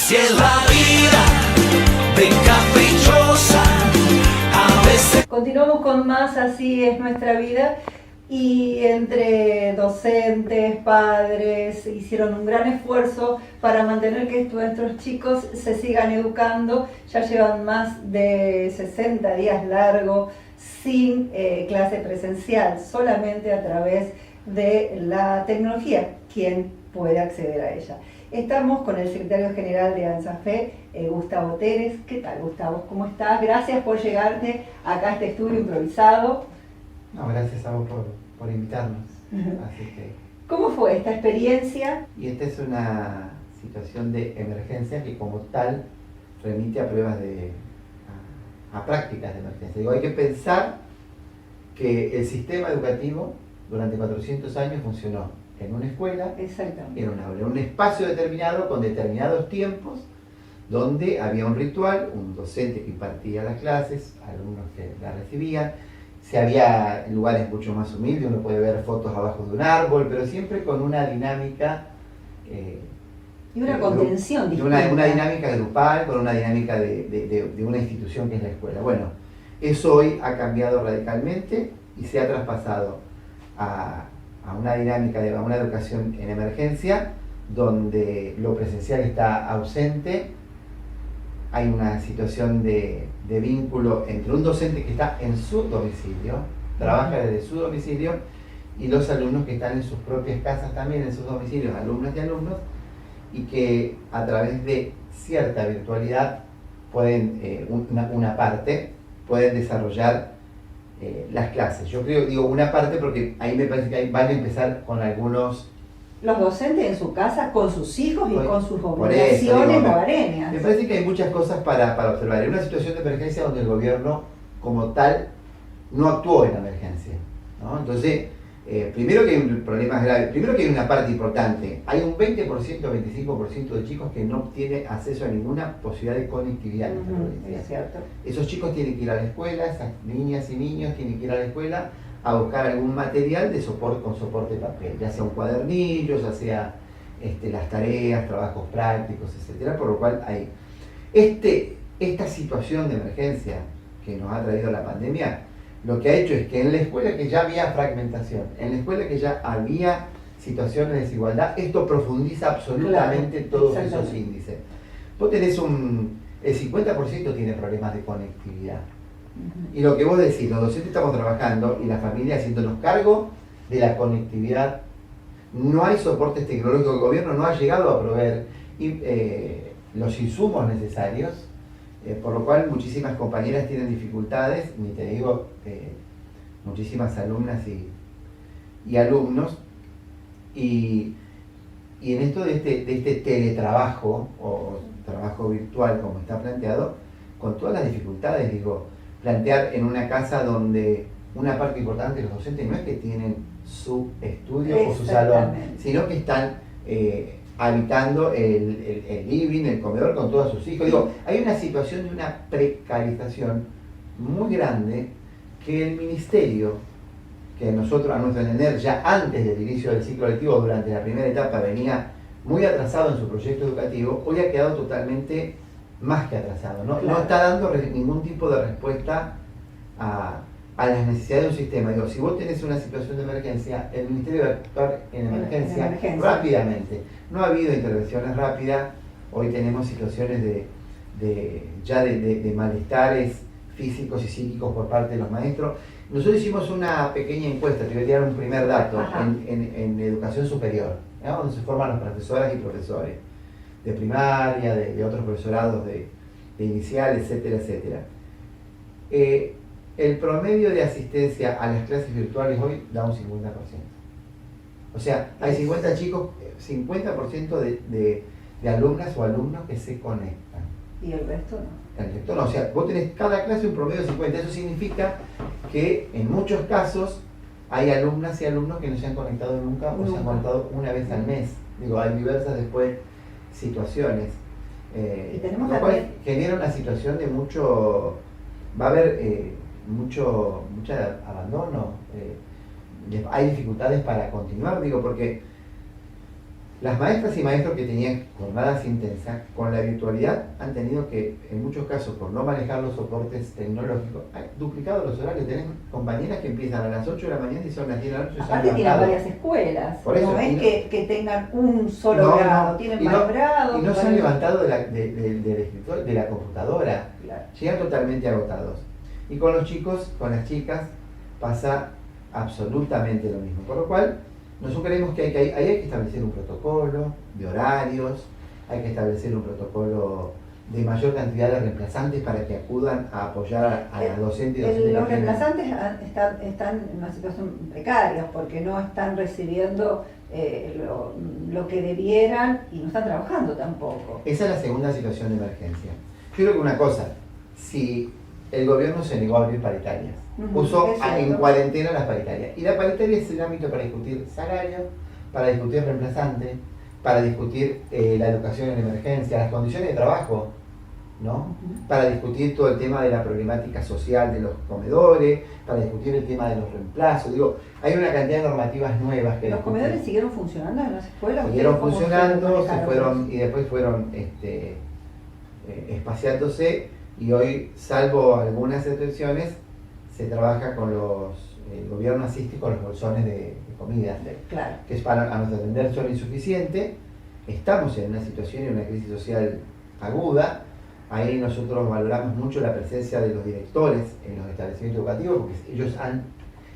Así es la vida, de caprichosa, a veces. Continuamos con más Así es nuestra vida, y entre docentes, padres, hicieron un gran esfuerzo para mantener que nuestros chicos se sigan educando. Ya llevan más de 60 días largos sin clase presencial, solamente a través de la tecnología, quien puede acceder a ella. Estamos con el secretario general de ANSAFE, Gustavo Teres. ¿Qué tal, Gustavo? ¿Cómo estás? Gracias por llegarte acá a este estudio improvisado. No, gracias a vos por invitarnos. Así que, ¿Cómo fue esta experiencia? y esta es una situación de emergencia que como tal remite a pruebas a prácticas de emergencia. Digo, hay que pensar que el sistema educativo durante 400 años funcionó en una escuela, Exactamente. en un aula, en un espacio determinado, con determinados tiempos, donde había un ritual, un docente que impartía las clases, alumnos que las recibían. Si había lugares mucho más humildes, uno puede ver fotos abajo de un árbol, pero siempre con una dinámica Y una contención distinta. una dinámica grupal, con una dinámica de una institución que es la escuela. Bueno, eso hoy ha cambiado radicalmente y se ha traspasado a una dinámica a una educación en emergencia, donde lo presencial está ausente. Hay una situación de vínculo entre un docente que está en su domicilio, trabaja desde su domicilio, y los alumnos que están en sus propias casas también, en sus domicilios, alumnas y alumnos, y que a través de cierta virtualidad pueden, una parte, pueden desarrollar las clases. Yo creo, digo una parte porque ahí me parece que van a empezar con algunos... Los docentes en su casa, con sus hijos y con sus Por eso, obligaciones digo, hogareñas. me parece que hay muchas cosas para observar. En una situación de emergencia donde el gobierno como tal no actuó en la emergencia, ¿no? Entonces, primero que hay un problema grave, primero que hay una parte importante. Hay un 20%, 25% de chicos que no tienen acceso a ninguna posibilidad de conectividad en esta provincia. Es cierto. Esos chicos tienen que ir a la escuela, esas niñas y niños tienen que ir a la escuela a buscar algún material de soporte, con soporte de papel, ya sea un cuadernillo, ya sea las tareas, trabajos prácticos, etcétera, por lo cual hay esta situación de emergencia que nos ha traído la pandemia, lo que ha hecho es que en la escuela que ya había fragmentación, en la escuela que ya había situaciones de desigualdad, esto profundiza absolutamente todos esos índices. Vos tenés el 50% tiene problemas de conectividad. Y lo que vos decís, los docentes estamos trabajando y la familia haciéndonos cargo de la conectividad. No hay soportes tecnológicos, el gobierno no ha llegado a proveer los insumos necesarios, por lo cual muchísimas compañeras tienen dificultades, ni te digo muchísimas alumnas y alumnos, y en esto de este teletrabajo o trabajo virtual como está planteado, con todas las dificultades, digo, plantear en una casa donde una parte importante de los docentes no es que tienen su estudio o su salón, sino que están habitando el living, el comedor con todos sus hijos. Digo, hay una situación de una precarización muy grande que el ministerio, que nosotros a nuestro entender ya antes del inicio del ciclo lectivo, durante la primera etapa, venía muy atrasado en su proyecto educativo, hoy ha quedado totalmente más que atrasado, ¿no? No está dando ningún tipo de respuesta a las necesidades de un sistema. Digo, si vos tenés una situación de emergencia, el ministerio debe actuar en emergencia rápidamente. No ha habido intervenciones rápidas, hoy tenemos situaciones de malestares físicos y psíquicos por parte de los maestros. Nosotros hicimos una pequeña encuesta, te voy a tirar un primer dato, en educación superior, ¿no? Donde se forman las profesoras y profesores de primaria, de otros profesorados de inicial, etcétera, etcétera. El promedio de asistencia a las clases virtuales hoy da un 50%. O sea, hay 50 chicos, 50% de alumnas o alumnos que se conectan. ¿Y el resto no? El resto no. O sea, vos tenés cada clase un promedio de 50. Eso significa que en muchos casos hay alumnas y alumnos que no se han conectado nunca o se han conectado una vez al mes. Digo, hay diversas después situaciones. Y tenemos lo cual genera una situación de mucho... Va a haber mucho abandono. Hay dificultades para continuar, digo, porque Las maestras y maestros que tenían jornadas intensas, con la virtualidad han tenido que, en muchos casos, por no manejar los soportes tecnológicos, han duplicado los horarios. Tenés compañeras que empiezan a las 8 de la mañana y son las 10 de la noche. Aparte tienen varias escuelas, por eso, no es no, que tengan un solo grado, tienen varios grados. Y no se han levantado del escritorio, de la computadora, Claro. llegan totalmente agotados. Y con los chicos, con las chicas, pasa absolutamente lo mismo. Por lo cual, nosotros creemos que hay que establecer un protocolo de horarios, hay que establecer un protocolo de mayor cantidad de reemplazantes para que acudan a apoyar a la docente y docentes. Los reemplazantes están en una situación precaria porque no están recibiendo lo que debieran y no están trabajando tampoco. Esa es la segunda situación de emergencia. Yo creo que una cosa, si el gobierno se negó a abrir paritarias, puso en cuarentena las paritarias, y la paritaria es el ámbito para discutir salario, para discutir reemplazantes, para discutir la educación en emergencia, las condiciones de trabajo, ¿no? Para discutir todo el tema de la problemática social de los comedores, para discutir el tema de los reemplazos. Digo, hay una cantidad de normativas nuevas que ¿Los comedores siguieron funcionando en las escuelas? Siguieron funcionando, se fueron y después fueron espaciándose, y hoy, salvo algunas excepciones, se trabaja con el gobierno asiste con los bolsones de comida, Claro. que es para, a nuestro entender, son insuficientes. Estamos en una situación y una crisis social aguda. Ahí nosotros valoramos mucho la presencia de los directores en los establecimientos educativos, porque ellos han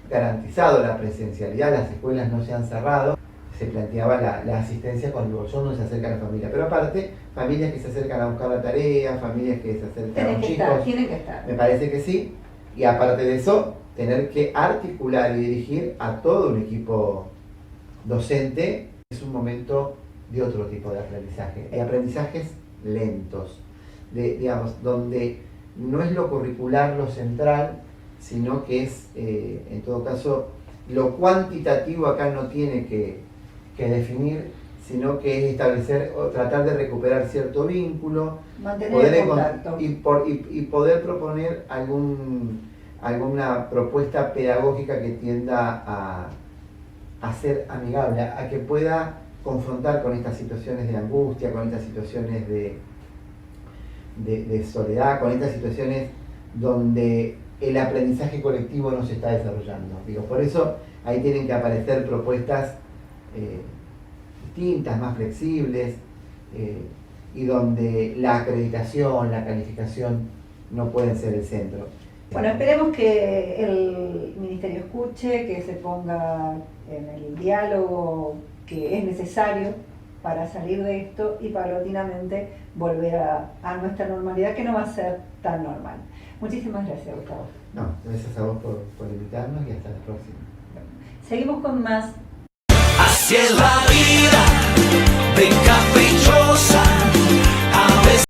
garantizado la presencialidad, las escuelas no se han cerrado. Se planteaba la asistencia con el bolsón donde se acerca a la familia, pero aparte, familias que se acercan a buscar la tarea, familias que se acercan a los chicos. Tienen que estar. Me parece que sí, y aparte de eso, tener que articular y dirigir a todo un equipo docente. Es un momento de otro tipo de aprendizaje, de aprendizajes lentos, digamos, donde no es lo curricular lo central, sino que es, en todo caso, lo cuantitativo acá no tiene que definir, sino que es establecer o tratar de recuperar cierto vínculo, mantener el contacto y poder proponer alguna propuesta pedagógica que tienda a ser amigable, a que pueda confrontar con estas situaciones de angustia, con estas situaciones de soledad, con estas situaciones donde el aprendizaje colectivo no se está desarrollando. Digo, por eso ahí tienen que aparecer propuestas distintas, más flexibles, y donde la acreditación, la calificación no pueden ser el centro. Bueno, esperemos que el Ministerio escuche, que se ponga en el diálogo que es necesario para salir de esto y paulatinamente volver a nuestra normalidad, que no va a ser tan normal. Muchísimas gracias, Gustavo. No, gracias a vos por invitarnos y hasta la próxima. Seguimos con más. Así es la vida.